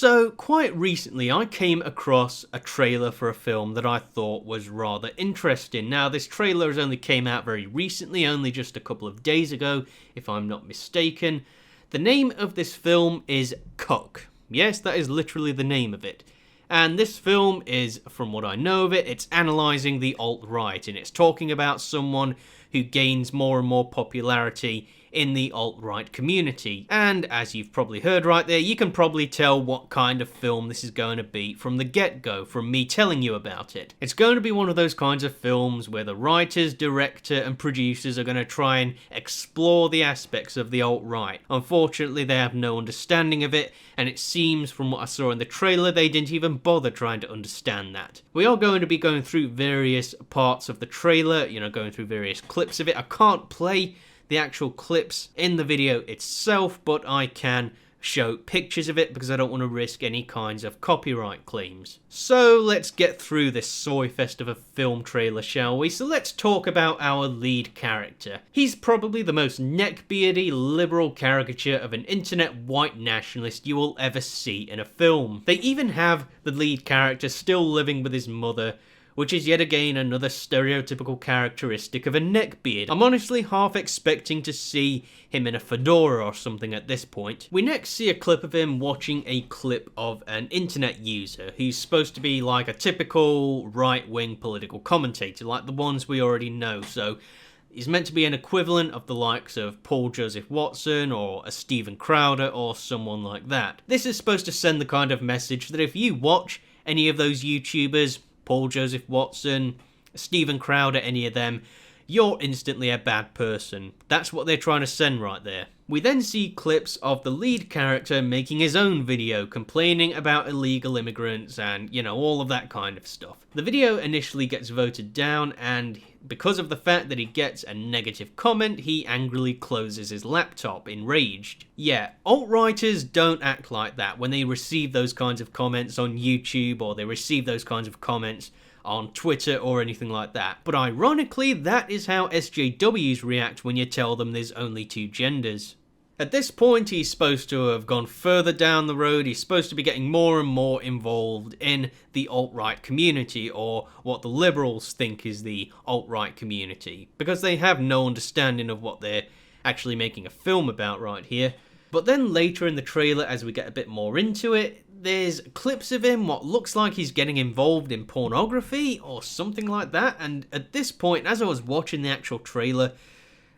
So, quite recently I came across a trailer for a film that I thought was rather interesting. Now, this trailer has only came out very recently, only just a couple of days ago, if I'm not mistaken. The name of this film is Cuck. Yes, that is literally the name of it. And this film is, from what I know of it, it's analysing the alt-right, and it's talking about someone who gains more and more popularity in the alt-right community. And as you've probably heard right there, you can probably tell what kind of film this is going to be from the get-go, from me telling you about it. It's going to be one of those kinds of films where the writers, director and producers are going to try and explore the aspects of the alt-right. Unfortunately, they have no understanding of it, and it seems from what I saw in the trailer, they didn't even bother trying to understand that. We are going to be going through various parts of the trailer, going through various clips of it. I can't play the actual clips in the video itself, but I can show pictures of it because I don't want to risk any kinds of copyright claims. So let's get through this soy fest of a film trailer, shall we? So let's talk about our lead character. He's probably the most neckbeardy liberal caricature of an internet white nationalist you will ever see in a film. They even have the lead character still living with his mother, which is yet again another stereotypical characteristic of a neckbeard. I'm honestly half expecting to see him in a fedora or something at this point. We next see a clip of him watching a clip of an internet user who's supposed to be like a typical right-wing political commentator, like the ones we already know, so he's meant to be an equivalent of the likes of Paul Joseph Watson or a Steven Crowder or someone like that. This is supposed to send the kind of message that if you watch any of those YouTubers, Paul Joseph Watson, Steven Crowder, any of them, you're instantly a bad person. That's what they're trying to send right there. We then see clips of the lead character making his own video complaining about illegal immigrants and, all of that kind of stuff. The video initially gets voted down, and because of the fact that he gets a negative comment, he angrily closes his laptop, enraged. Yeah, alt-righters don't act like that when they receive those kinds of comments on YouTube, or they receive those kinds of comments on Twitter or anything like that. But ironically, that is how SJWs react when you tell them there's only two genders. At this point, he's supposed to have gone further down the road. He's supposed to be getting more and more involved in the alt-right community, or what the liberals think is the alt-right community, because they have no understanding of what they're actually making a film about right here. But then later in the trailer, as we get a bit more into it, there's clips of him what looks like he's getting involved in pornography or something like that. And at this point, as I was watching the actual trailer,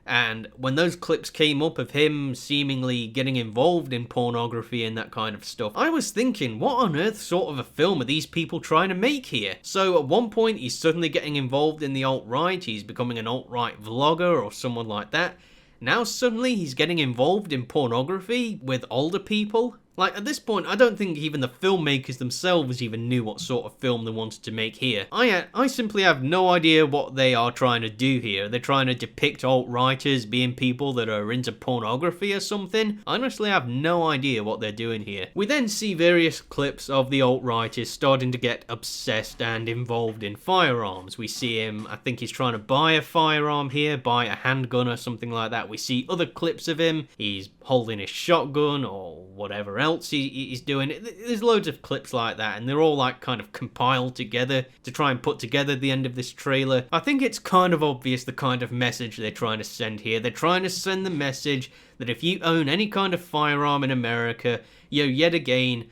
and when those clips came up of him seemingly getting involved in pornography and that kind of stuff, I was thinking, what on earth sort of a film are these people trying to make here? So at one point, he's suddenly getting involved in the alt-right, he's becoming an alt-right vlogger or someone like that. Now suddenly he's getting involved in pornography with older people. Like, at this point, I don't think even the filmmakers themselves even knew what sort of film they wanted to make here. I simply have no idea what they are trying to do here. They're trying to depict alt-righters being people that are into pornography or something. I honestly have no idea what they're doing here. We then see various clips of the alt-righters starting to get obsessed and involved in firearms. We see him, I think he's trying to buy a firearm here, buy a handgun or something like that. We see other clips of him. He's holding his shotgun or whatever else he's doing. There's loads of clips like that, and they're all like kind of compiled together to try and put together the end of this trailer. I think it's kind of obvious the kind of message they're trying to send here. They're trying to send the message that if you own any kind of firearm in America, you're yet again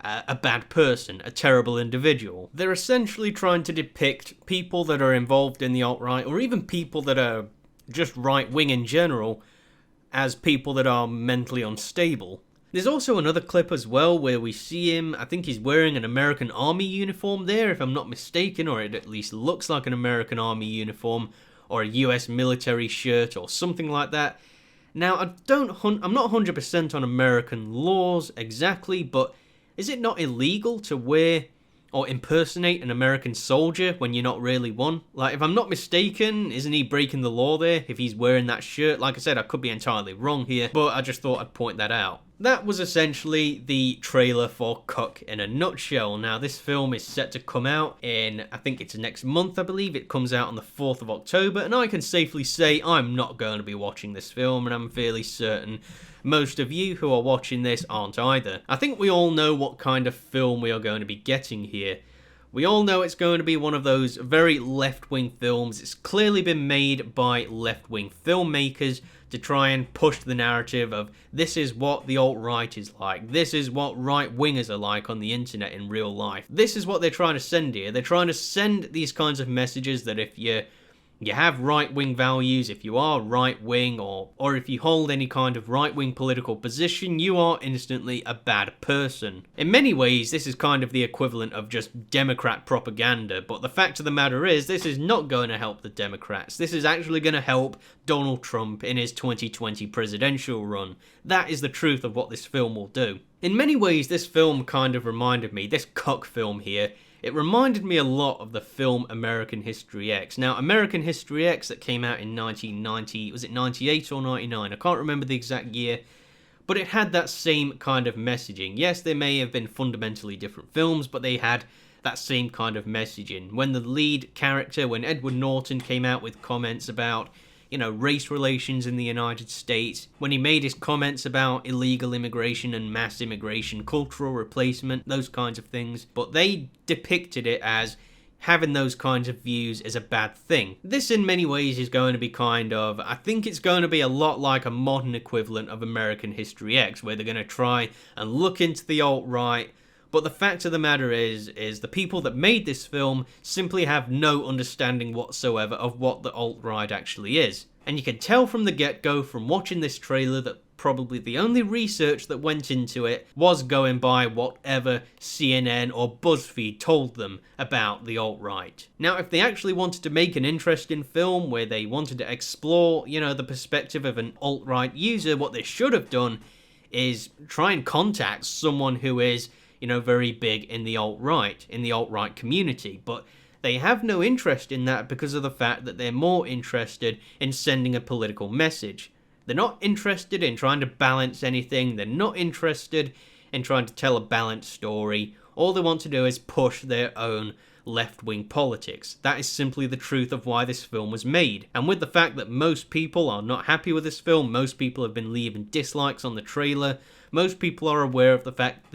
a bad person, a terrible individual. They're essentially trying to depict people that are involved in the alt-right, or even people that are just right-wing in general, as people that are mentally unstable. There's also another clip as well where we see him, I think he's wearing an American Army uniform there, if I'm not mistaken, or it at least looks like an American Army uniform, or a US military shirt, or something like that. Now, I'm not 100% on American laws exactly, but is it not illegal to wear or impersonate an American soldier when you're not really one? Like, if I'm not mistaken, isn't he breaking the law there if he's wearing that shirt? Like I said, I could be entirely wrong here, but I just thought I'd point that out. That was essentially the trailer for Cuck in a nutshell. Now, this film is set to come out in, I think it's next month, I believe. It comes out on the 4th of October, and I can safely say I'm not going to be watching this film, and I'm fairly certain most of you who are watching this aren't either. I think we all know what kind of film we are going to be getting here. We all know it's going to be one of those very left-wing films. It's clearly been made by left-wing filmmakers to try and push the narrative of this is what the alt-right is like. This is what right-wingers are like on the internet in real life. This is what they're trying to send here. They're trying to send these kinds of messages that if you have right-wing values, if you are right-wing, or if you hold any kind of right-wing political position, you are instantly a bad person. In many ways, this is kind of the equivalent of just Democrat propaganda, but the fact of the matter is, this is not going to help the Democrats. This is actually going to help Donald Trump in his 2020 presidential run. That is the truth of what this film will do. In many ways, this film kind of reminded me, this Cuck film here, it reminded me a lot of the film American History X. Now, American History X that came out in 1990, was it 98 or 99? I can't remember the exact year, but it had that same kind of messaging. Yes, they may have been fundamentally different films, but they had that same kind of messaging. When the lead character, when Edward Norton came out with comments about, race relations in the United States, when he made his comments about illegal immigration and mass immigration, cultural replacement, those kinds of things, but they depicted it as having those kinds of views is a bad thing. This in many ways is going to be I think it's going to be a lot like a modern equivalent of American History X, where they're going to try and look into the alt-right. But the fact of the matter is the people that made this film simply have no understanding whatsoever of what the alt-right actually is. And you can tell from the get-go from watching this trailer that probably the only research that went into it was going by whatever CNN or BuzzFeed told them about the alt-right. Now, if they actually wanted to make an interesting film where they wanted to explore, the perspective of an alt-right user, what they should have done is try and contact someone who is very big in the alt-right community, but they have no interest in that because of the fact that they're more interested in sending a political message. They're not interested in trying to balance anything, they're not interested in trying to tell a balanced story. All they want to do is push their own left-wing politics. That is simply the truth of why this film was made. And with the fact that most people are not happy with this film, most people have been leaving dislikes on the trailer, most people are aware of the fact that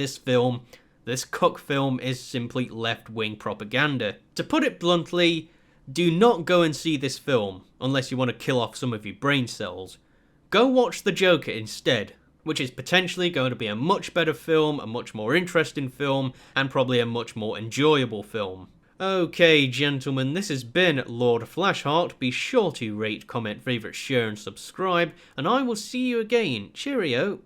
this Cuck film is simply left-wing propaganda. To put it bluntly, do not go and see this film unless you want to kill off some of your brain cells. Go watch The Joker instead, which is potentially going to be a much better film, a much more interesting film, and probably a much more enjoyable film. Okay, gentlemen, this has been Lord Flashheart. Be sure to rate, comment, favourite, share, and subscribe, and I will see you again. Cheerio!